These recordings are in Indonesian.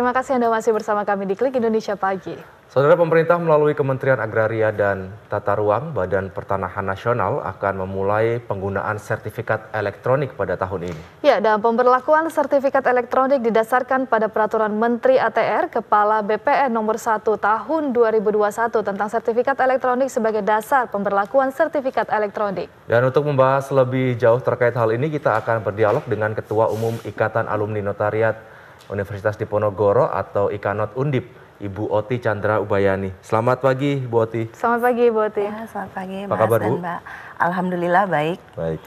terima kasih Anda masih bersama kami di Klik Indonesia Pagi. Saudara, pemerintah melalui Kementerian Agraria dan Tata Ruang, Badan Pertanahan Nasional akan memulai penggunaan sertifikat elektronik pada tahun ini. Ya, dan pemberlakuan sertifikat elektronik didasarkan pada Peraturan Menteri ATR Kepala BPN Nomor 1 Tahun 2021 tentang sertifikat elektronik sebagai dasar pemberlakuan sertifikat elektronik. Dan untuk membahas lebih jauh terkait hal ini, kita akan berdialog dengan Ketua Umum Ikatan Alumni Notariat Universitas Diponegoro atau Ikanot Undip, Ibu Oti Chandra Ubayani. Selamat pagi, Bu Oti. Selamat pagi, Bu Oti. Ya, selamat pagi, Apa kabar, Bu? Mbak. Alhamdulillah baik. Baik.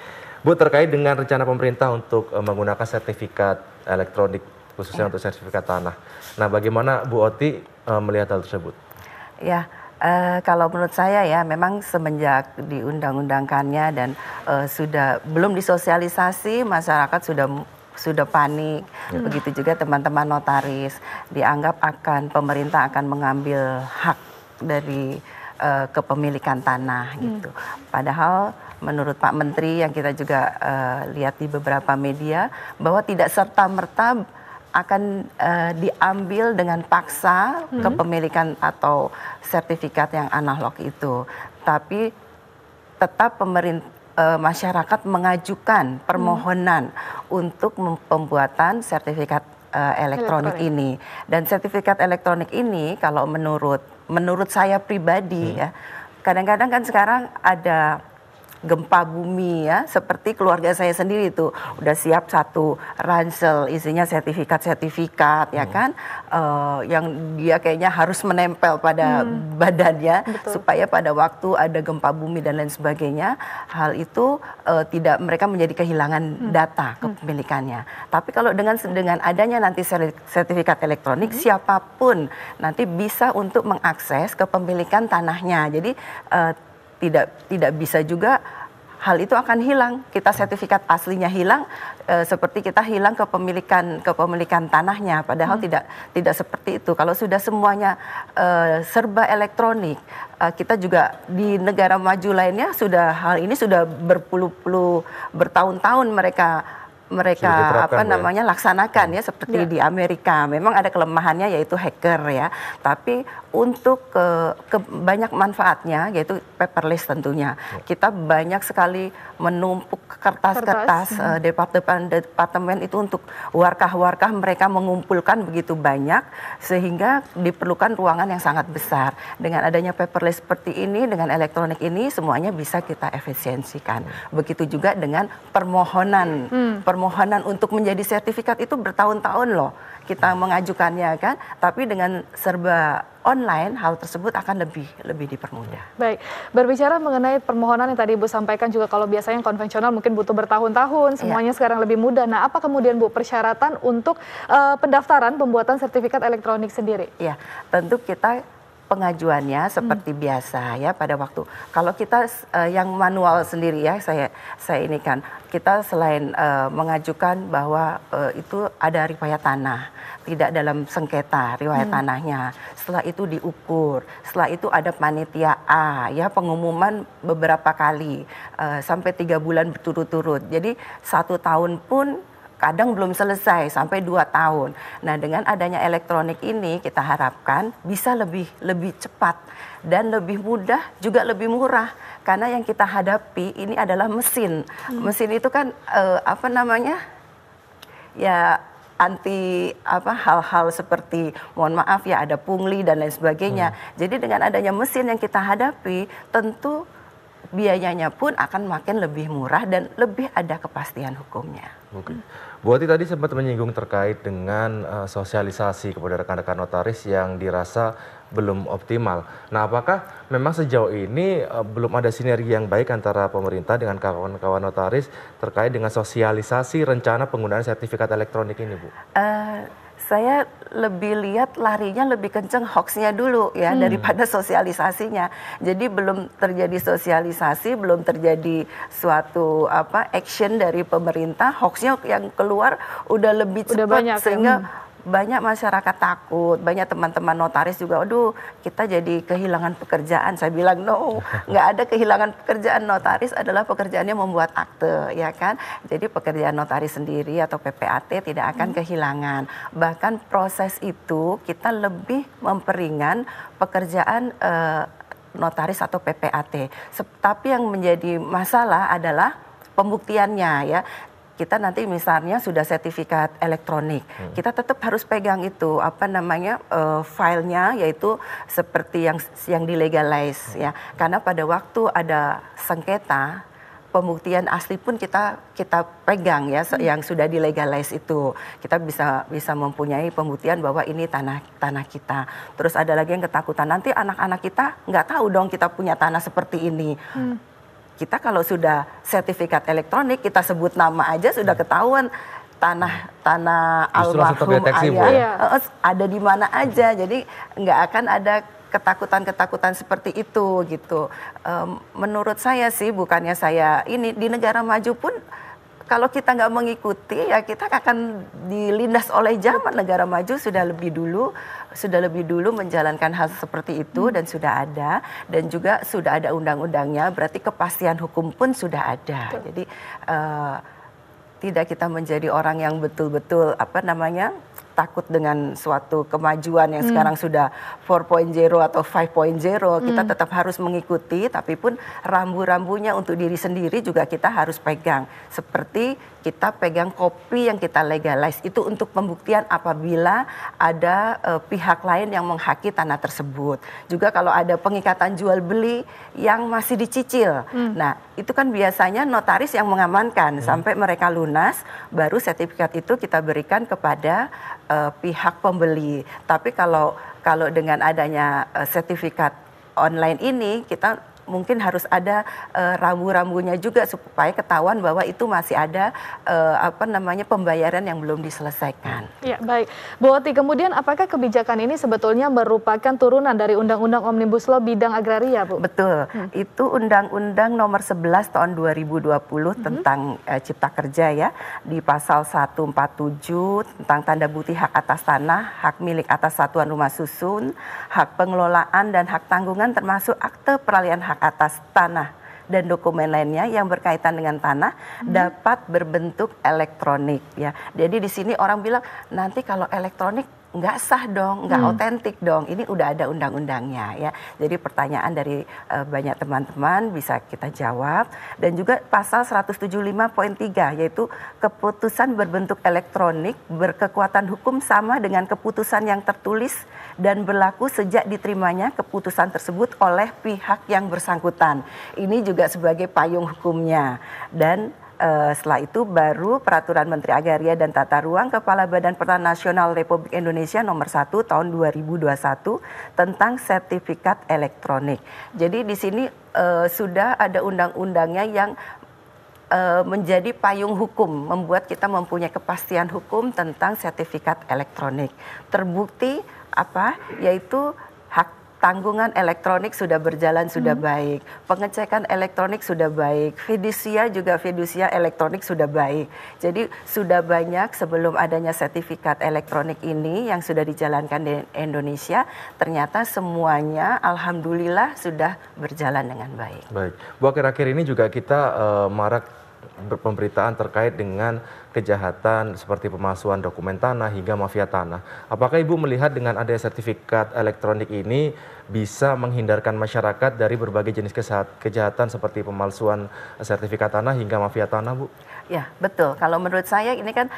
Bu, terkait dengan rencana pemerintah untuk menggunakan sertifikat elektronik, khususnya untuk sertifikat tanah. Nah, bagaimana Bu Oti melihat hal tersebut? Ya, kalau menurut saya ya memang semenjak diundang-undangkannya dan sudah belum disosialisasi, masyarakat sudah panik. Begitu juga teman-teman notaris dianggap pemerintah akan mengambil hak dari kepemilikan tanah gitu. Padahal menurut Pak Menteri yang kita juga lihat di beberapa media bahwa tidak serta-merta akan diambil dengan paksa kepemilikan atau sertifikat yang analog itu. Tapi tetap masyarakat mengajukan permohonan untuk pembuatan sertifikat elektronik ini. Dan sertifikat elektronik ini kalau menurut saya pribadi ya, kadang-kadang kan sekarang ada gempa bumi ya, seperti keluarga saya sendiri itu udah siap satu ransel isinya sertifikat ya kan, yang dia kayaknya harus menempel pada badannya. Betul. Supaya pada waktu ada gempa bumi dan lain sebagainya, hal itu tidak mereka menjadi kehilangan data kepemilikannya. Tapi kalau dengan adanya nanti sertifikat elektronik, siapapun nanti bisa untuk mengakses kepemilikan tanahnya. Jadi tidak bisa juga hal itu akan hilang. Kita sertifikat aslinya hilang, seperti kita hilang kepemilikan tanahnya. Padahal tidak seperti itu. Kalau sudah semuanya serba elektronik, kita juga di negara maju lainnya hal ini sudah bertahun-tahun mereka laksanakan ya, seperti di Amerika. Memang ada kelemahannya yaitu hacker ya, tapi untuk banyak manfaatnya yaitu paperless tentunya. Kita banyak sekali menumpuk kertas-kertas, departemen itu untuk warkah-warkah mereka mengumpulkan begitu banyak sehingga diperlukan ruangan yang sangat besar. Dengan adanya paperless seperti ini, dengan elektronik ini semuanya bisa kita efisiensikan. Begitu juga dengan permohonan untuk menjadi sertifikat itu bertahun-tahun loh kita mengajukannya kan, tapi dengan serba online hal tersebut akan lebih dipermudah. Baik, berbicara mengenai permohonan yang tadi Ibu sampaikan juga, kalau biasanya yang konvensional mungkin butuh bertahun-tahun, semuanya sekarang lebih mudah. Nah, apa kemudian Bu persyaratan untuk pendaftaran pembuatan sertifikat elektronik sendiri? Ya, tentu kita pengajuannya seperti biasa ya pada waktu. Kalau kita yang manual sendiri ya, saya ini kan kita selain mengajukan bahwa itu ada riwayat tanah, tidak dalam sengketa riwayat tanahnya. Setelah itu diukur, setelah itu ada panitia A ya, pengumuman beberapa kali sampai 3 bulan berturut-turut. Jadi 1 tahun pun kadang belum selesai sampai 2 tahun. Nah, dengan adanya elektronik ini kita harapkan bisa lebih cepat dan lebih mudah, juga lebih murah. Karena yang kita hadapi ini adalah mesin. Mesin itu kan ya anti hal-hal seperti mohon maaf ya ada pungli dan lain sebagainya. Jadi dengan adanya mesin yang kita hadapi, tentu biayanya pun akan makin lebih murah dan lebih ada kepastian hukumnya. Oke. Bu Oti tadi sempat menyinggung terkait dengan sosialisasi kepada rekan-rekan notaris yang dirasa belum optimal. Nah, apakah memang sejauh ini belum ada sinergi yang baik antara pemerintah dengan kawan-kawan notaris terkait dengan sosialisasi rencana penggunaan sertifikat elektronik ini, Bu? Saya lebih lihat larinya lebih kenceng hoaxnya dulu ya daripada sosialisasinya. Jadi belum terjadi sosialisasi, belum terjadi suatu action dari pemerintah, hoaxnya yang keluar udah lebih cepat sehingga banyak masyarakat takut, banyak teman-teman notaris juga, aduh kita jadi kehilangan pekerjaan. Saya bilang no, nggak ada kehilangan pekerjaan. Notaris adalah pekerjaannya membuat akte, ya kan. Jadi pekerjaan notaris sendiri atau PPAT tidak akan kehilangan. Bahkan proses itu kita lebih memperingan pekerjaan notaris atau PPAT. Tapi yang menjadi masalah adalah pembuktiannya, ya. Kita nanti misalnya sudah sertifikat elektronik, kita tetap harus pegang itu filenya, yaitu seperti yang dilegalize, ya. Karena pada waktu ada sengketa, pembuktian asli pun kita pegang, ya, yang sudah dilegalize itu. Kita bisa mempunyai pembuktian bahwa ini tanah kita. Terus ada lagi yang ketakutan, nanti anak-anak kita nggak tahu dong kita punya tanah seperti ini. Kita kalau sudah sertifikat elektronik, kita sebut nama aja sudah ketahuan tanah almarhum ayah ada di mana aja. Jadi nggak akan ada ketakutan-ketakutan seperti itu gitu. Menurut saya sih, bukannya saya ini di negara maju pun kalau kita nggak mengikuti, ya kita akan dilindas oleh zaman. Negara maju sudah lebih dulu menjalankan hal seperti itu dan sudah ada, dan juga sudah ada undang-undangnya, berarti kepastian hukum pun sudah ada. Jadi tidak kita menjadi orang yang betul-betul takut dengan suatu kemajuan yang sekarang sudah 4.0 atau 5.0, kita tetap harus mengikuti, tapi pun rambu-rambunya untuk diri sendiri juga kita harus pegang. Seperti kita pegang kopi yang kita legalize, itu untuk pembuktian apabila ada pihak lain yang menghaki tanah tersebut. Juga kalau ada pengikatan jual beli yang masih dicicil. Nah, itu kan biasanya notaris yang mengamankan sampai mereka lunas, baru sertifikat itu kita berikan kepada pihak pembeli. Tapi kalau dengan adanya sertifikat online ini, kita mungkin harus ada rambu-rambunya juga supaya ketahuan bahwa itu masih ada pembayaran yang belum diselesaikan. Ya, baik. Bu Oti, kemudian apakah kebijakan ini sebetulnya merupakan turunan dari Undang-Undang Omnibus Law bidang agraria, Bu? Betul. Itu Undang-Undang Nomor 11 tahun 2020 tentang Cipta Kerja, ya. Di pasal 147 tentang tanda bukti hak atas tanah, hak milik atas satuan rumah susun, hak pengelolaan dan hak tanggungan, termasuk akte peralihan hak atas tanah dan dokumen lainnya yang berkaitan dengan tanah dapat berbentuk elektronik, ya. Jadi di sini orang bilang nanti kalau elektronik nggak sah dong, nggak otentik dong. Ini udah ada undang-undangnya, ya. Jadi pertanyaan dari banyak teman-teman bisa kita jawab. Dan juga pasal 175.3 yaitu keputusan berbentuk elektronik berkekuatan hukum sama dengan keputusan yang tertulis dan berlaku sejak diterimanya keputusan tersebut oleh pihak yang bersangkutan. Ini juga sebagai payung hukumnya. Dan setelah itu baru Peraturan Menteri Agraria dan Tata Ruang Kepala Badan Pertanahan Nasional Republik Indonesia Nomor 1 Tahun 2021 tentang sertifikat elektronik. Jadi di sini sudah ada undang-undangnya yang menjadi payung hukum, membuat kita mempunyai kepastian hukum tentang sertifikat elektronik. Terbukti yaitu hak tanggungan elektronik sudah berjalan, sudah baik. Pengecekan elektronik sudah baik. Fidusia elektronik sudah baik. Jadi sudah banyak sebelum adanya sertifikat elektronik ini yang sudah dijalankan di Indonesia. Ternyata semuanya alhamdulillah sudah berjalan dengan baik. Baik. Bu, akhir-akhir ini juga kita marak pemberitaan terkait dengan kejahatan seperti pemalsuan dokumen tanah hingga mafia tanah. Apakah Ibu melihat dengan adanya sertifikat elektronik ini bisa menghindarkan masyarakat dari berbagai jenis kejahatan seperti pemalsuan sertifikat tanah hingga mafia tanah, Bu? Ya, betul. Kalau menurut saya ini kan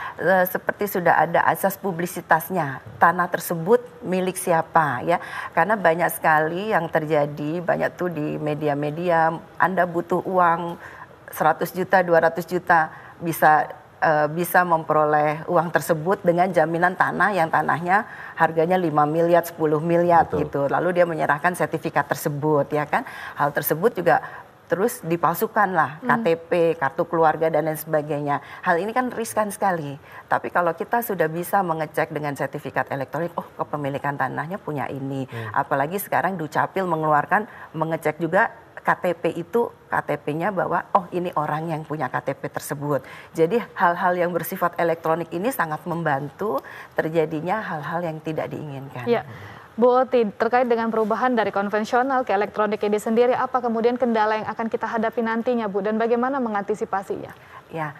seperti sudah ada asas publisitasnya. Tanah tersebut milik siapa, ya. Karena banyak sekali yang terjadi, banyak tuh di media-media, Anda butuh uang 100 juta, 200 juta, bisa memperoleh uang tersebut dengan jaminan tanah yang tanahnya harganya 5 miliar, 10 miliar. Betul. Gitu. Lalu dia menyerahkan sertifikat tersebut, ya kan. Hal tersebut juga terus dipalsukan lah, KTP, kartu keluarga dan lain sebagainya. Hal ini kan riskan sekali. Tapi kalau kita sudah bisa mengecek dengan sertifikat elektronik, oh kepemilikan tanahnya punya ini. Apalagi sekarang Dukcapil mengecek juga KTP itu KTP-nya bahwa oh ini orang yang punya KTP tersebut. Jadi hal-hal yang bersifat elektronik ini sangat membantu terjadinya hal-hal yang tidak diinginkan. Ya. Bu Oti, terkait dengan perubahan dari konvensional ke elektronik ini sendiri, apa kemudian kendala yang akan kita hadapi nantinya, Bu, dan bagaimana mengantisipasinya? Ya,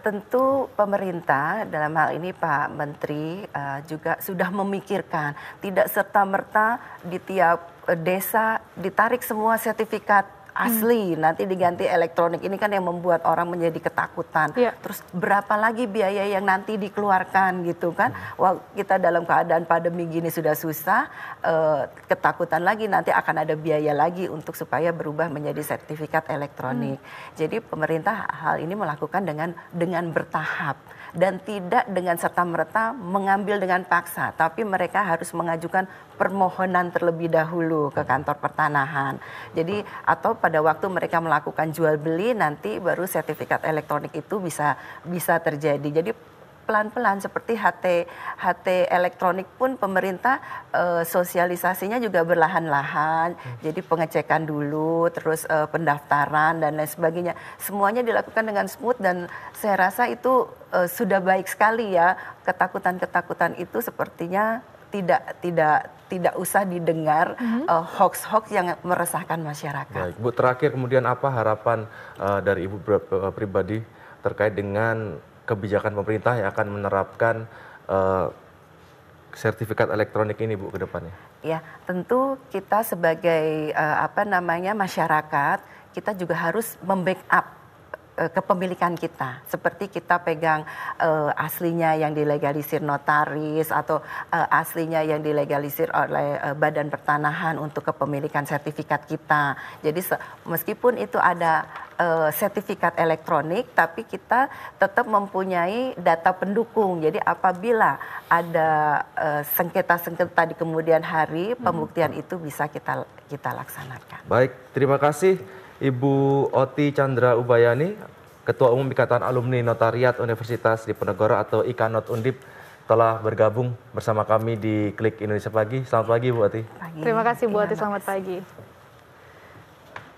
tentu pemerintah dalam hal ini Pak Menteri juga sudah memikirkan tidak serta-merta di tiap desa ditarik semua sertifikat asli, nanti diganti elektronik. Ini kan yang membuat orang menjadi ketakutan. Terus berapa lagi biaya yang nanti dikeluarkan gitu kan? Wah, kita dalam keadaan pandemi gini sudah susah, ketakutan lagi nanti akan ada biaya lagi untuk supaya berubah menjadi sertifikat elektronik. Jadi pemerintah hal ini melakukan dengan bertahap dan tidak dengan serta-merta mengambil dengan paksa, tapi mereka harus mengajukan permohonan terlebih dahulu ke kantor pertanahan. Jadi atau pada waktu mereka melakukan jual beli nanti baru sertifikat elektronik itu bisa terjadi. Jadi pelan-pelan seperti HT elektronik pun pemerintah sosialisasinya juga berlahan-lahan. Jadi pengecekan dulu, terus pendaftaran dan lain sebagainya. Semuanya dilakukan dengan smooth dan saya rasa itu sudah baik sekali ya. Ketakutan-ketakutan itu sepertinya tidak usah didengar hoax-hoax yang meresahkan masyarakat. Baik, Bu, terakhir kemudian apa harapan dari Ibu pribadi terkait dengan kebijakan pemerintah yang akan menerapkan sertifikat elektronik ini, Bu, ke depannya? Ya, tentu kita sebagai masyarakat, kita juga harus membackup kepemilikan kita. Seperti kita pegang aslinya yang dilegalisir notaris atau aslinya yang dilegalisir oleh Badan Pertanahan untuk kepemilikan sertifikat kita. Jadi meskipun itu ada sertifikat elektronik, tapi kita tetap mempunyai data pendukung. Jadi apabila ada sengketa-sengketa di kemudian hari, pembuktian itu bisa kita laksanakan. Baik, terima kasih Ibu Oti Chandra Ubayani, Ketua Umum Ikatan Alumni Notariat Universitas Diponegoro atau IKANOT Undip, telah bergabung bersama kami di Klik Indonesia Pagi. Selamat pagi, Bu Oti. Terima kasih, Bu Oti. Selamat pagi.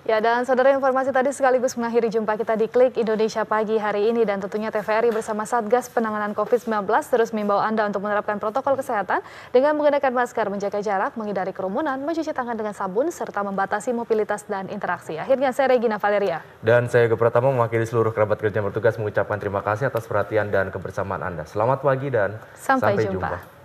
Ya, dan saudara, informasi tadi sekaligus mengakhiri jumpa kita di Klik Indonesia Pagi hari ini, dan tentunya TVRI bersama Satgas Penanganan COVID-19 terus mengimbau Anda untuk menerapkan protokol kesehatan dengan menggunakan masker, menjaga jarak, menghindari kerumunan, mencuci tangan dengan sabun, serta membatasi mobilitas dan interaksi. Akhirnya saya Regina Valeria. Dan saya Yoga Pratama mewakili seluruh kerabat kerja yang bertugas mengucapkan terima kasih atas perhatian dan kebersamaan Anda. Selamat pagi dan sampai jumpa.